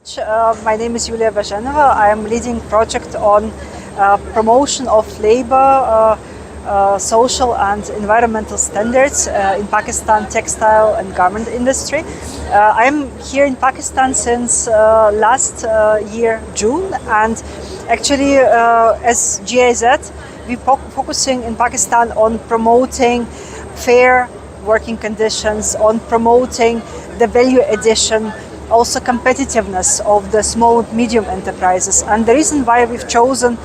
My name is Yulia Bazhenova. I am leading project on promotion of labor, social and environmental standards in Pakistan textile and garment industry. I am here in Pakistan since last year June, and actually as GIZ we focusing in Pakistan on promoting fair working conditions, on promoting the value addition, also competitiveness of the small and medium enterprises. And the reason why we've chosen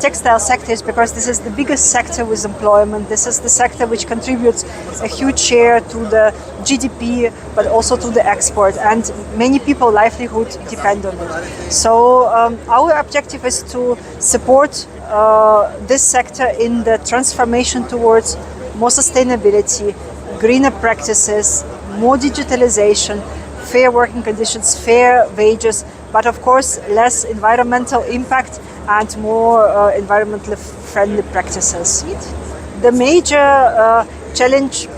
textile sector is because this is the biggest sector with employment. This is the sector which contributes a huge share to the GDP, but also to the export, and many people livelihood depend on it. So our objective is to support this sector in the transformation towards more sustainability, greener practices, more digitalization, fair working conditions, fair wages, but of course less environmental impact and more environmentally friendly practices. The major challenge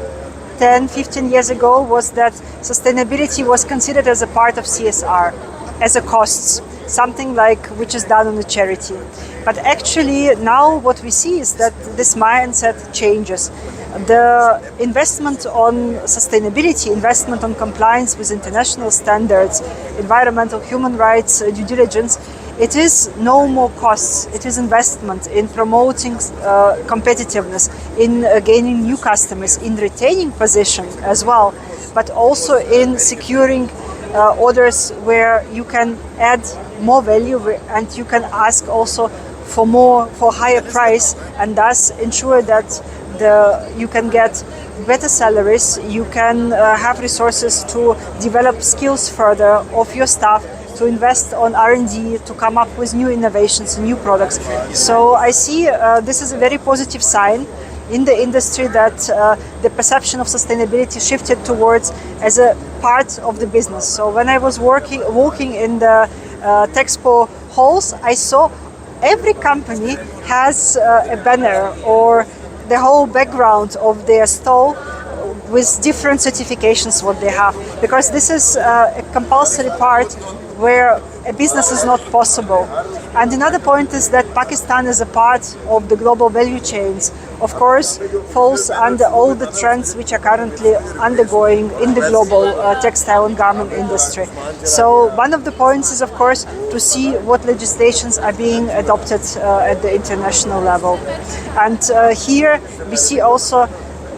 10-15 years ago was that sustainability was considered as a part of CSR, as a cost, something like which is done on a charity. But actually now what we see is that this mindset changes. The investment on sustainability, investment on compliance with international standards, environmental, human rights, due diligence, it is no more costs. It is investment in promoting competitiveness, in gaining new customers, in retaining position as well, but also in securing orders where you can add more value and you can ask also for higher price, and thus ensure that you can get better salaries, you can have resources to develop skills further of your staff, to invest on R&D, to come up with new innovations, new products. So I see this is a very positive sign in the industry that the perception of sustainability shifted towards as a part of the business. So when I was walking in the Texpo halls, I saw every company has a banner or the whole background of their stall with different certifications what they have, because this is a compulsory part where a business is not possible. And another point is that Pakistan is a part of the global value chains, of course falls under all the trends which are currently undergoing in the global textile and garment industry. So one of the points is of course to see what legislations are being adopted at the international level. And here we see also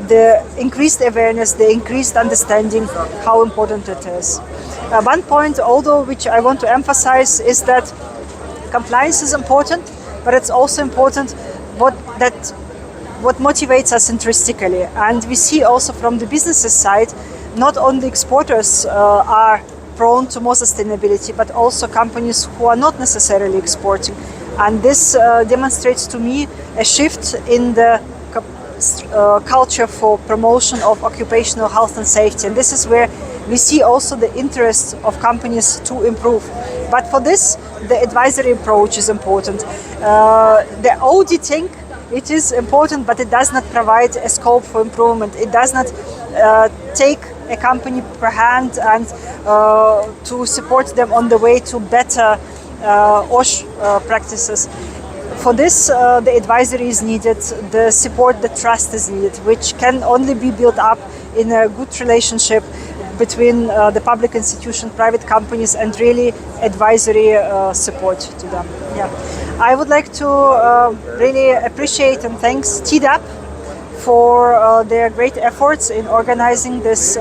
the increased awareness, the increased understanding how important it is. One point, although, which I want to emphasize is that compliance is important, but it's also important what motivates us intrinsically. And we see also from the business's side, not only exporters are prone to more sustainability, but also companies who are not necessarily exporting. And this demonstrates to me a shift in the culture for promotion of occupational health and safety. And this is where we see also the interest of companies to improve. But for this, the advisory approach is important. The auditing, it is important, but it does not provide a scope for improvement. It does not take a company per hand and to support them on the way to better OSH practices. For this, the advisory is needed, the support, the trust is needed, which can only be built up in a good relationship between the public institution, private companies, and really advisory support to them. Yeah, I would like to really appreciate and thanks TDAP for their great efforts in organizing this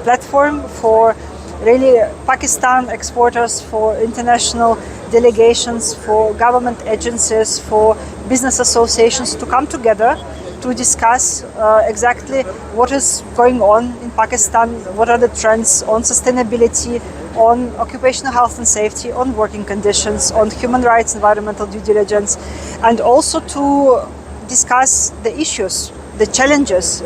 platform for really Pakistan exporters, for international delegations, for government agencies, for business associations to come together to discuss exactly what is going on in Pakistan, what are the trends on sustainability, on occupational health and safety, on working conditions, on human rights, environmental due diligence, and also to discuss the issues, the challenges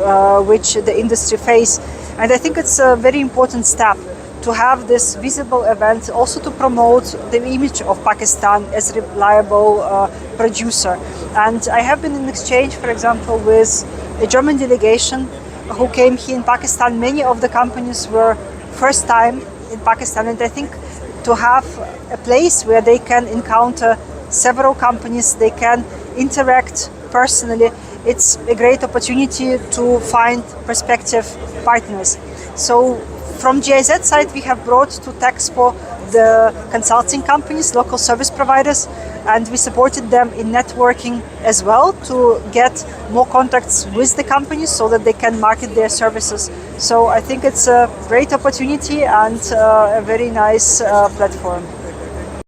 which the industry face. And I think it's a very important step to have this visible event, also to promote the image of Pakistan as a reliable producer. And I have been in exchange, for example, with a German delegation who came here in Pakistan. Many of the companies were first time in Pakistan, and I think to have a place where they can encounter several companies, they can interact personally. It's a great opportunity to find prospective partners. So from GIZ side, we have brought to Texpo the consulting companies, local service providers, and we supported them in networking as well to get more contacts with the companies so that they can market their services. So I think it's a great opportunity and a very nice platform.